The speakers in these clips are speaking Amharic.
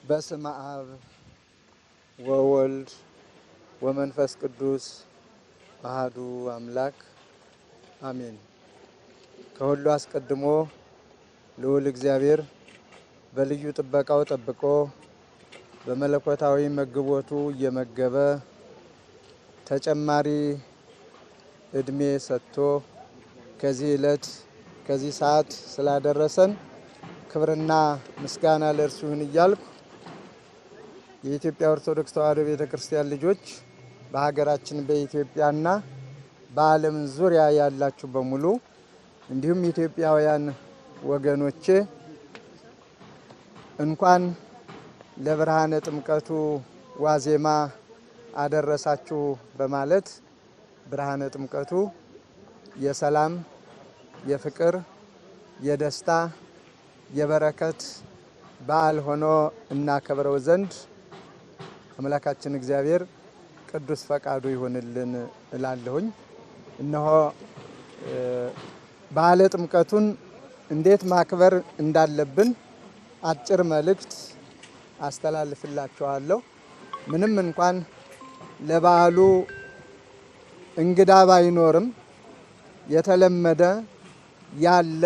በስመ አብ ወወልድ ወመንፈስ ቅዱስ አሐዱ አምላክ አሜን። ከሁሉ አስቀድሞ ልዑል እግዚአብሔር በልዩ ጥበቃው ጠብቆ በመለኮታዊ መግቦቱ እየመገበ ተጨማሪ እድሜ ሰጥቶ ከዚህ ዕለት ከዚህ ሰዓት ስላደረሰን ክብርና ምስጋና ለእርሱ ይሁን እያልኩ የኢትዮጵያ ኦርቶዶክስ ተዋሕዶ ቤተክርስቲያን ልጆች በሀገራችን በኢትዮጵያና በዓለም ዙሪያ ያላችሁ በሙሉ እንዲሁም ኢትዮጵያውያን ወገኖቼ እንኳን ለብርሃነ ጥምቀቱ ዋዜማ አደረሳችሁ በማለት ብርሃነ ጥምቀቱ የሰላም፣ የፍቅር፣ የደስታ፣ የበረከት በዓል ሆኖ እናከብረው ዘንድ አምላካችን እግዚአብሔር ቅዱስ ፈቃዱ ይሁንልን እላለሁኝ። እነሆ በዓለ ጥምቀቱን እንዴት ማክበር እንዳለብን አጭር መልእክት አስተላልፍላችኋለሁ። ምንም እንኳን ለበዓሉ እንግዳ ባይኖርም የተለመደ ያለ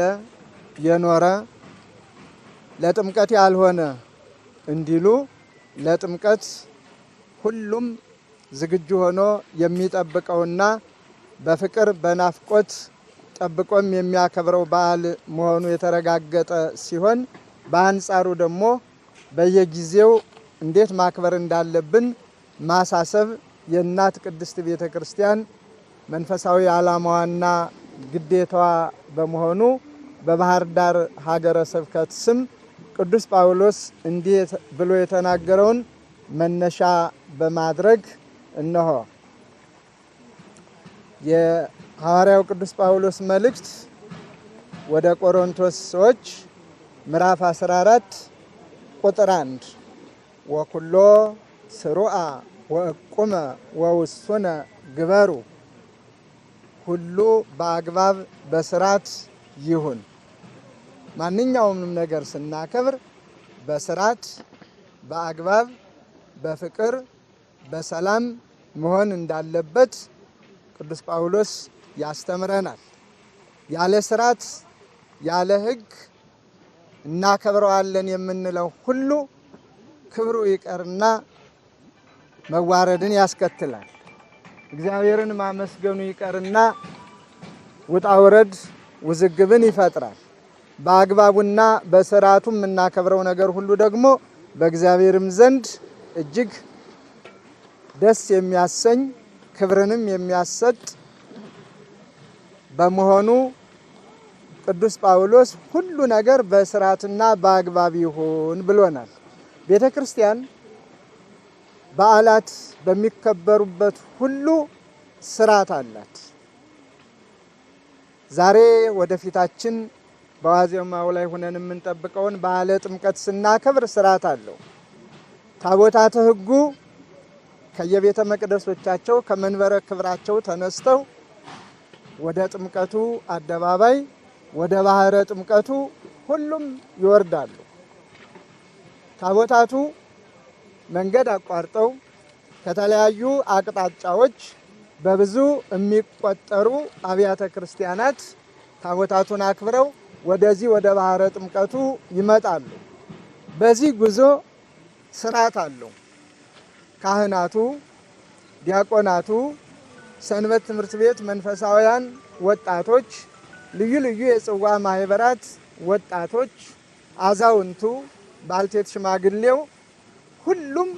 የኖረ ለጥምቀት ያልሆነ እንዲሉ ለጥምቀት ሁሉም ዝግጁ ሆኖ የሚጠብቀውና በፍቅር በናፍቆት ጠብቆም የሚያከብረው በዓል መሆኑ የተረጋገጠ ሲሆን በአንጻሩ ደግሞ በየጊዜው እንዴት ማክበር እንዳለብን ማሳሰብ የእናት ቅድስት ቤተ ክርስቲያን መንፈሳዊ ዓላማዋና ግዴታዋ በመሆኑ በባህር ዳር ሀገረ ስብከት ስም ቅዱስ ጳውሎስ እንዲህ ብሎ የተናገረውን መነሻ በማድረግ እነሆ የሐዋርያው ቅዱስ ጳውሎስ መልእክት ወደ ቆሮንቶስ ሰዎች ምዕራፍ 14 ቁጥር 1 ወኩሎ ስሩዓ ወእቁመ ወውሱነ ግበሩ፣ ሁሉ በአግባብ በስርዓት ይሁን። ማንኛውንም ነገር ስናከብር በስርዓት በአግባብ በፍቅር በሰላም መሆን እንዳለበት ቅዱስ ጳውሎስ ያስተምረናል። ያለ ስርዓት ያለ ሕግ እናከብረዋለን የምንለው ሁሉ ክብሩ ይቀርና መዋረድን ያስከትላል። እግዚአብሔርን ማመስገኑ ይቀርና ውጣውረድ ውዝግብን ይፈጥራል። በአግባቡና በስርዓቱ የምናከብረው ነገር ሁሉ ደግሞ በእግዚአብሔርም ዘንድ እጅግ ደስ የሚያሰኝ ክብርንም የሚያሰጥ በመሆኑ ቅዱስ ጳውሎስ ሁሉ ነገር በስርዓትና በአግባብ ይሁን ብሎናል። ቤተ ክርስቲያን በዓላት በሚከበሩበት ሁሉ ስርዓት አላት። ዛሬ ወደፊታችን በዋዜማው ላይ ሆነን የምንጠብቀውን በዓለ ጥምቀት ስናከብር ስርዓት አለው። ታቦታተ ሕጉ ከየቤተ መቅደሶቻቸው ከመንበረ ክብራቸው ተነስተው ወደ ጥምቀቱ አደባባይ ወደ ባህረ ጥምቀቱ ሁሉም ይወርዳሉ። ታቦታቱ መንገድ አቋርጠው ከተለያዩ አቅጣጫዎች በብዙ የሚቆጠሩ አብያተ ክርስቲያናት ታቦታቱን አክብረው ወደዚህ ወደ ባህረ ጥምቀቱ ይመጣሉ። በዚህ ጉዞ ስርዓት አለው። ካህናቱ፣ ዲያቆናቱ፣ ሰንበት ትምህርት ቤት መንፈሳውያን ወጣቶች፣ ልዩ ልዩ የጽዋ ማህበራት ወጣቶች፣ አዛውንቱ፣ ባልቴት ሽማግሌው ሁሉም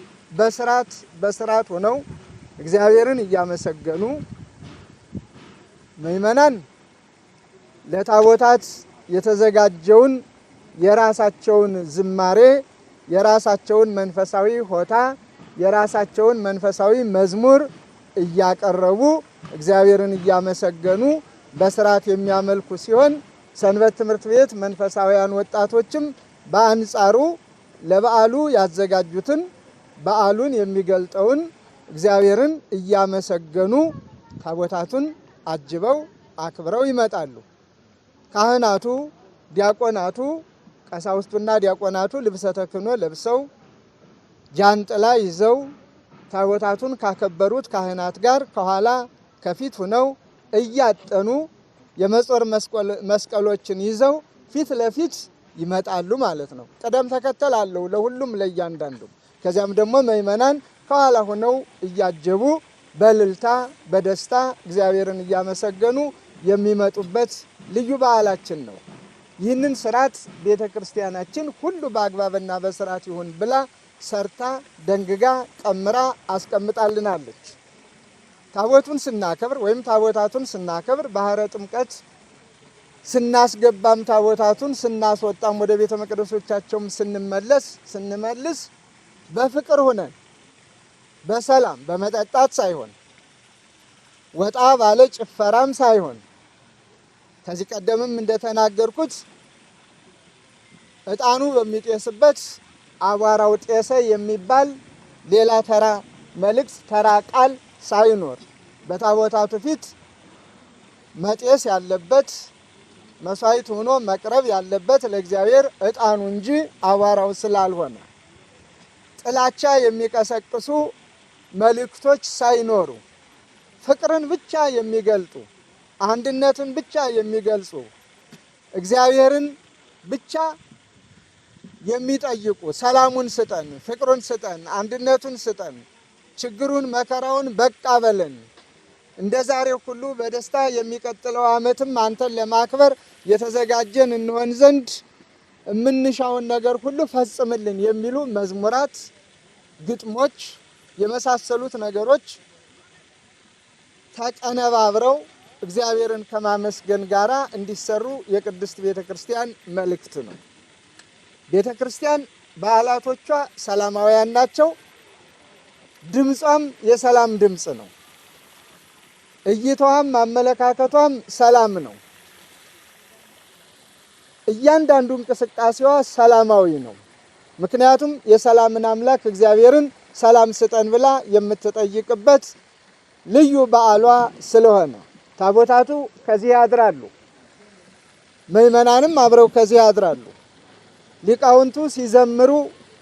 በስርዓት ሆነው እግዚአብሔርን እያመሰገኑ ምእመናን ለታቦታት የተዘጋጀውን የራሳቸውን ዝማሬ፣ የራሳቸውን መንፈሳዊ ሆታ፣ የራሳቸውን መንፈሳዊ መዝሙር እያቀረቡ እግዚአብሔርን እያመሰገኑ በስርዓት የሚያመልኩ ሲሆን ሰንበት ትምህርት ቤት መንፈሳውያን ወጣቶችም በአንጻሩ ለበዓሉ ያዘጋጁትን በዓሉን የሚገልጠውን እግዚአብሔርን እያመሰገኑ ታቦታቱን አጅበው አክብረው ይመጣሉ። ካህናቱ፣ ዲያቆናቱ፣ ቀሳውስቱና ዲያቆናቱ ልብሰ ተክህኖ ለብሰው ጃንጥላ ይዘው ታቦታቱን ካከበሩት ካህናት ጋር ከኋላ ከፊት ሆነው እያጠኑ የመጾር መስቀሎችን ይዘው ፊት ለፊት ይመጣሉ ማለት ነው። ቅደም ተከተል አለው ለሁሉም ለእያንዳንዱ። ከዚያም ደግሞ ምእመናን ከኋላ ሆነው እያጀቡ በእልልታ በደስታ እግዚአብሔርን እያመሰገኑ የሚመጡበት ልዩ በዓላችን ነው። ይህንን ስርዓት ቤተ ክርስቲያናችን ሁሉ በአግባብና በስርዓት ይሁን ብላ ሰርታ ደንግጋ ቀምራ አስቀምጣልናለች። ታቦቱን ስናከብር ወይም ታቦታቱን ስናከብር ባህረ ጥምቀት ስናስገባም ታቦታቱን ስናስወጣም ወደ ቤተ መቅደሶቻቸውም ስንመልስ በፍቅር ሆነን በሰላም በመጠጣት ሳይሆን ወጣ ባለ ጭፈራም ሳይሆን ከዚህ ቀደምም እንደተናገርኩት ዕጣኑ በሚጤስበት አቧራው ጤሰ የሚባል ሌላ ተራ መልእክት ተራ ቃል ሳይኖር በታቦታቱ ፊት መጤስ ያለበት መስዋዕት ሆኖ መቅረብ ያለበት ለእግዚአብሔር ዕጣኑ እንጂ አቧራው ስላልሆነ ጥላቻ የሚቀሰቅሱ መልእክቶች ሳይኖሩ ፍቅርን ብቻ የሚገልጡ አንድነትን ብቻ የሚገልጹ እግዚአብሔርን ብቻ የሚጠይቁ ሰላሙን ስጠን፣ ፍቅሩን ስጠን፣ አንድነቱን ስጠን፣ ችግሩን መከራውን በቃ በለን፣ እንደ ዛሬው ሁሉ በደስታ የሚቀጥለው ዓመትም አንተን ለማክበር የተዘጋጀን እንሆን ዘንድ የምንሻውን ነገር ሁሉ ፈጽምልን የሚሉ መዝሙራት፣ ግጥሞች የመሳሰሉት ነገሮች ተቀነባብረው እግዚአብሔርን ከማመስገን ጋራ እንዲሰሩ የቅድስት ቤተ ክርስቲያን መልእክት ነው። ቤተ ክርስቲያን በዓላቶቿ ሰላማውያን ናቸው። ድምጿም የሰላም ድምፅ ነው። እይታዋም አመለካከቷም ሰላም ነው። እያንዳንዱ እንቅስቃሴዋ ሰላማዊ ነው። ምክንያቱም የሰላምን አምላክ እግዚአብሔርን ሰላም ስጠን ብላ የምትጠይቅበት ልዩ በዓሏ ስለሆነ ታቦታቱ ከዚህ ያድራሉ። ምእመናንም አብረው ከዚህ ያድራሉ። ሊቃውንቱ ሲዘምሩ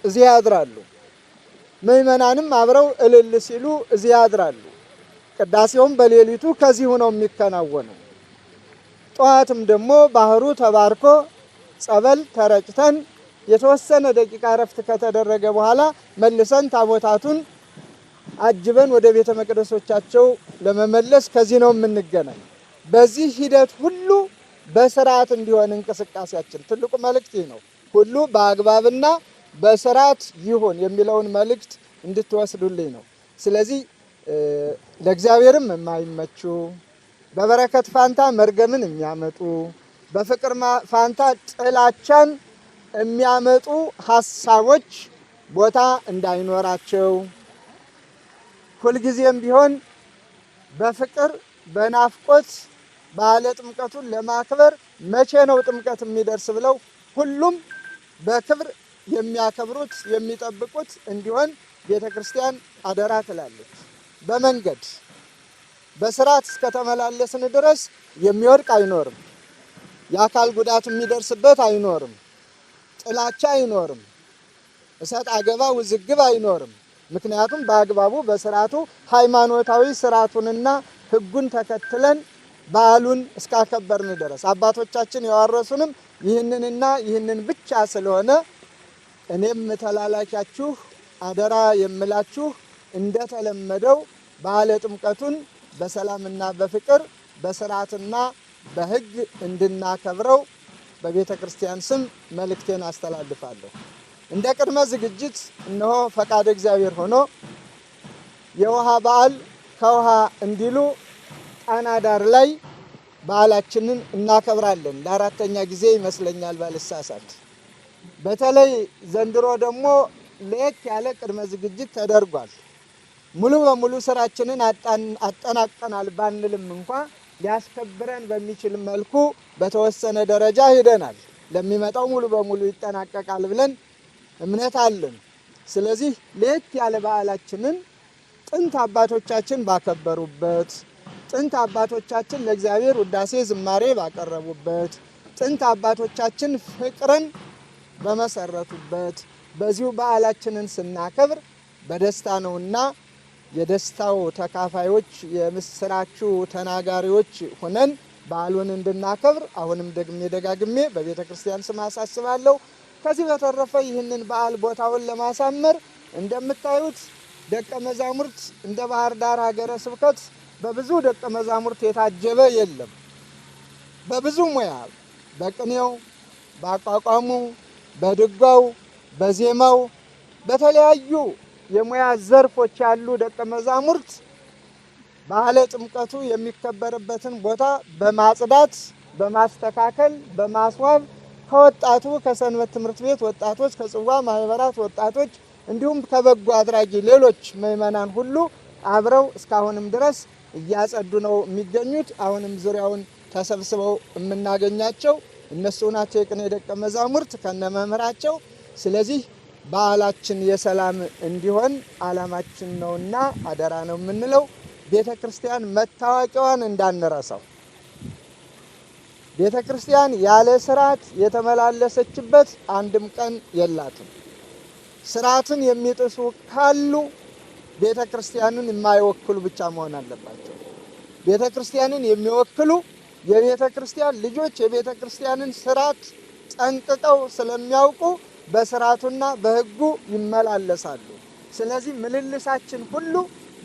እዚህ ያድራሉ። ምእመናንም አብረው እልል ሲሉ እዚህ ያድራሉ። ቅዳሴውም በሌሊቱ ከዚህ ሆነው የሚከናወነው። ጠዋትም ደግሞ ባህሩ ተባርኮ ጸበል ተረጭተን የተወሰነ ደቂቃ ረፍት ከተደረገ በኋላ መልሰን ታቦታቱን አጅበን ወደ ቤተ መቅደሶቻቸው ለመመለስ ከዚህ ነው የምንገናኝ። በዚህ ሂደት ሁሉ በስርዓት እንዲሆን እንቅስቃሴያችን ትልቁ መልእክት ነው። ሁሉ በአግባብና በስርዓት ይሁን የሚለውን መልእክት እንድትወስዱልኝ ነው። ስለዚህ ለእግዚአብሔርም የማይመቹ በበረከት ፋንታ መርገምን የሚያመጡ በፍቅር ፋንታ ጥላቻን የሚያመጡ ሐሳቦች ቦታ እንዳይኖራቸው ሁልጊዜም ቢሆን በፍቅር በናፍቆት በዓለ ጥምቀቱን ለማክበር መቼ ነው ጥምቀት የሚደርስ ብለው ሁሉም በክብር የሚያከብሩት የሚጠብቁት እንዲሆን ቤተ ክርስቲያን አደራ ትላለች። በመንገድ በስርዓት እስከተመላለስን ድረስ የሚወድቅ አይኖርም። የአካል ጉዳት የሚደርስበት አይኖርም። ጥላቻ አይኖርም። እሰጥ አገባ ውዝግብ አይኖርም። ምክንያቱም በአግባቡ በስርዓቱ ሃይማኖታዊ ስርዓቱንና ሕጉን ተከትለን በዓሉን እስካከበርን ድረስ አባቶቻችን ያወረሱንም ይህንንና ይህንን ብቻ ስለሆነ እኔም ተላላኪያችሁ አደራ የምላችሁ እንደተለመደው በዓለ ጥምቀቱን በሰላምና በፍቅር በስርዓትና በሕግ እንድናከብረው በቤተ ክርስቲያን ስም መልእክቴን አስተላልፋለሁ። እንደ ቅድመ ዝግጅት እነሆ ፈቃድ እግዚአብሔር ሆኖ የውሃ በዓል ከውሃ እንዲሉ ጣና ዳር ላይ በዓላችንን እናከብራለን። ለአራተኛ ጊዜ ይመስለኛል ባልሳሳት። በተለይ ዘንድሮ ደግሞ ለየት ያለ ቅድመ ዝግጅት ተደርጓል። ሙሉ በሙሉ ስራችንን አጠናቀናል ባንልም እንኳ ሊያስከብረን በሚችል መልኩ በተወሰነ ደረጃ ሄደናል። ለሚመጣው ሙሉ በሙሉ ይጠናቀቃል ብለን እምነት አለን። ስለዚህ ለየት ያለ በዓላችንን ጥንት አባቶቻችን ባከበሩበት፣ ጥንት አባቶቻችን ለእግዚአብሔር ውዳሴ ዝማሬ ባቀረቡበት፣ ጥንት አባቶቻችን ፍቅርን በመሰረቱበት፣ በዚሁ በዓላችንን ስናከብር በደስታ ነውና የደስታው ተካፋዮች የምስራቹ ተናጋሪዎች ሆነን በዓሉን እንድናከብር አሁንም ደጋግሜ በቤተ ክርስቲያን ስም አሳስባለሁ። ከዚህ በተረፈ ይህንን በዓል ቦታውን ለማሳመር እንደምታዩት ደቀ መዛሙርት እንደ ባህር ዳር ሀገረ ስብከት በብዙ ደቀ መዛሙርት የታጀበ የለም። በብዙ ሙያ በቅኔው፣ በአቋቋሙ፣ በድጓው፣ በዜማው በተለያዩ የሙያ ዘርፎች ያሉ ደቀ መዛሙርት ባህለ ጥምቀቱ የሚከበርበትን ቦታ በማጽዳት፣ በማስተካከል፣ በማስዋብ ከወጣቱ ከሰንበት ትምህርት ቤት ወጣቶች፣ ከጽዋ ማህበራት ወጣቶች እንዲሁም ከበጎ አድራጊ ሌሎች ምእመናን ሁሉ አብረው እስካሁንም ድረስ እያጸዱ ነው የሚገኙት። አሁንም ዙሪያውን ተሰብስበው የምናገኛቸው እነሱ ናቸው የቅኔ ደቀ መዛሙርት ከነመምህራቸው። ስለዚህ በዓላችን የሰላም እንዲሆን ዓላማችን ነውና አደራ ነው የምንለው። ቤተ ክርስቲያን መታወቂያዋን እንዳንረሳው። ቤተ ክርስቲያን ያለ ስርዓት የተመላለሰችበት አንድም ቀን የላትም። ስርዓትን የሚጥሱ ካሉ ቤተ ክርስቲያንን የማይወክሉ ብቻ መሆን አለባቸው። ቤተ ክርስቲያንን የሚወክሉ የቤተ ክርስቲያን ልጆች የቤተ ክርስቲያንን ስርዓት ጠንቅቀው ስለሚያውቁ በስርዓቱና በሕጉ ይመላለሳሉ። ስለዚህ ምልልሳችን ሁሉ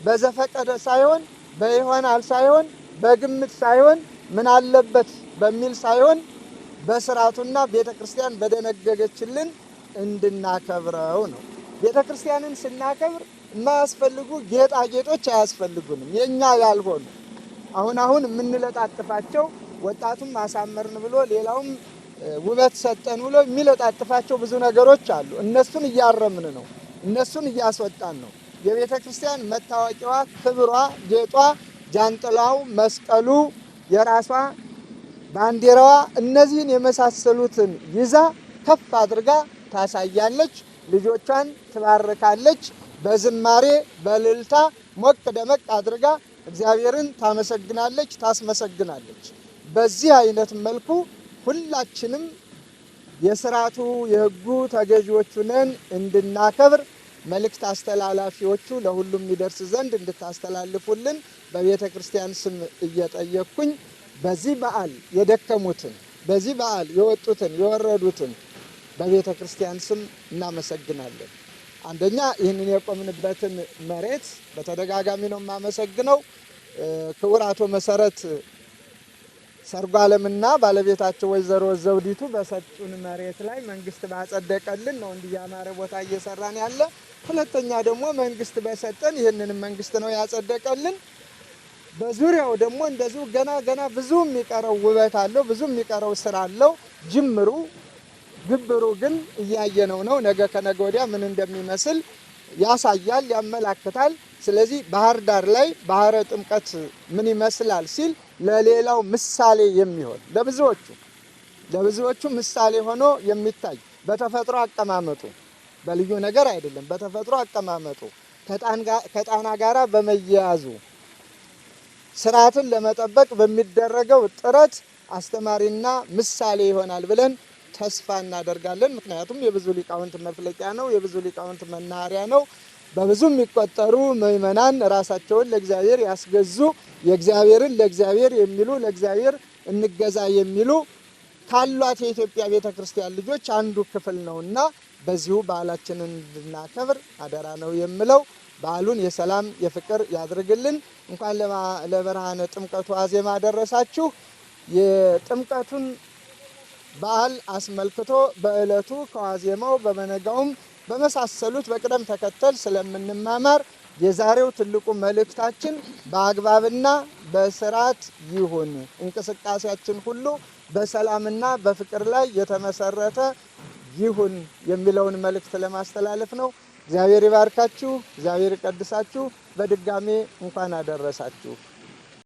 በዘፈቀደ ሳይሆን በይሆናል ሳይሆን በግምት ሳይሆን ምን አለበት በሚል ሳይሆን በስርዓቱና ቤተ ክርስቲያን በደነገገችልን እንድናከብረው ነው። ቤተ ክርስቲያንን ስናከብር የማያስፈልጉ ጌጣጌጦች አያስፈልጉንም። የኛ ያልሆኑ አሁን የምንለጣጥፋቸው ወጣቱም አሳመርን ብሎ ሌላውም ውበት ሰጠን ብሎ የሚለጣጥፋቸው ብዙ ነገሮች አሉ። እነሱን እያረምን ነው፣ እነሱን እያስወጣን ነው። የቤተ ክርስቲያን መታወቂያዋ፣ ክብሯ፣ ጌጧ፣ ጃንጥላው፣ መስቀሉ፣ የራሷ ባንዲራዋ እነዚህን የመሳሰሉትን ይዛ ከፍ አድርጋ ታሳያለች። ልጆቿን ትባርካለች። በዝማሬ በእልልታ ሞቅ ደመቅ አድርጋ እግዚአብሔርን ታመሰግናለች፣ ታስመሰግናለች። በዚህ አይነት መልኩ ሁላችንም የስርዓቱ የሕጉ ተገዢዎቹ ነን እንድናከብር መልእክት አስተላላፊዎቹ ለሁሉም የሚደርስ ዘንድ እንድታስተላልፉልን በቤተ ክርስቲያን ስም እየጠየቅኩኝ በዚህ በዓል የደከሙትን በዚህ በዓል የወጡትን የወረዱትን በቤተ ክርስቲያን ስም እናመሰግናለን። አንደኛ ይህንን የቆምንበትን መሬት በተደጋጋሚ ነው የማመሰግነው። ክቡር አቶ መሰረት ሰርጎ ዓለምና ባለቤታቸው ወይዘሮ ዘውዲቱ በሰጡን መሬት ላይ መንግስት ባጸደቀልን ነው እንዲህ ያማረ ቦታ እየሰራን ያለ። ሁለተኛ ደግሞ መንግስት በሰጠን ይህንንም መንግስት ነው ያጸደቀልን። በዙሪያው ደግሞ እንደዚሁ ገና ብዙ የሚቀረው ውበት አለው፣ ብዙ የሚቀረው ስራ አለው። ጅምሩ ግብሩ ግን እያየነው ነው። ነገ ከነገ ወዲያ ምን እንደሚመስል ያሳያል፣ ያመላክታል። ስለዚህ ባህር ዳር ላይ ባህረ ጥምቀት ምን ይመስላል ሲል ለሌላው ምሳሌ የሚሆን ለብዙዎቹ ምሳሌ ሆኖ የሚታይ በተፈጥሮ አቀማመጡ በልዩ ነገር አይደለም። በተፈጥሮ አቀማመጡ ከጣና ጋራ በመያያዙ ስርዓትን ለመጠበቅ በሚደረገው ጥረት አስተማሪና ምሳሌ ይሆናል ብለን ተስፋ እናደርጋለን። ምክንያቱም የብዙ ሊቃውንት መፍለቂያ ነው፣ የብዙ ሊቃውንት መናኸሪያ ነው። በብዙ የሚቆጠሩ ምእመናን ራሳቸውን ለእግዚአብሔር ያስገዙ የእግዚአብሔርን ለእግዚአብሔር የሚሉ ለእግዚአብሔር እንገዛ የሚሉ ካሏት የኢትዮጵያ ቤተ ክርስቲያን ልጆች አንዱ ክፍል ነውና በዚሁ በዓላችንን እንድናከብር አደራ ነው የምለው። በዓሉን የሰላም የፍቅር ያድርግልን። እንኳን ለብርሃነ ጥምቀቱ ዋዜማ ደረሳችሁ። የጥምቀቱን በዓል አስመልክቶ በዕለቱ ከዋዜማው በመነጋውም በመሳሰሉት በቅደም ተከተል ስለምንማማር የዛሬው ትልቁ መልእክታችን በአግባብና በስርዓት ይሁን፣ እንቅስቃሴያችን ሁሉ በሰላምና በፍቅር ላይ የተመሰረተ ይሁን የሚለውን መልእክት ለማስተላለፍ ነው። እግዚአብሔር ይባርካችሁ፣ እግዚአብሔር ይቀድሳችሁ። በድጋሜ እንኳን አደረሳችሁ።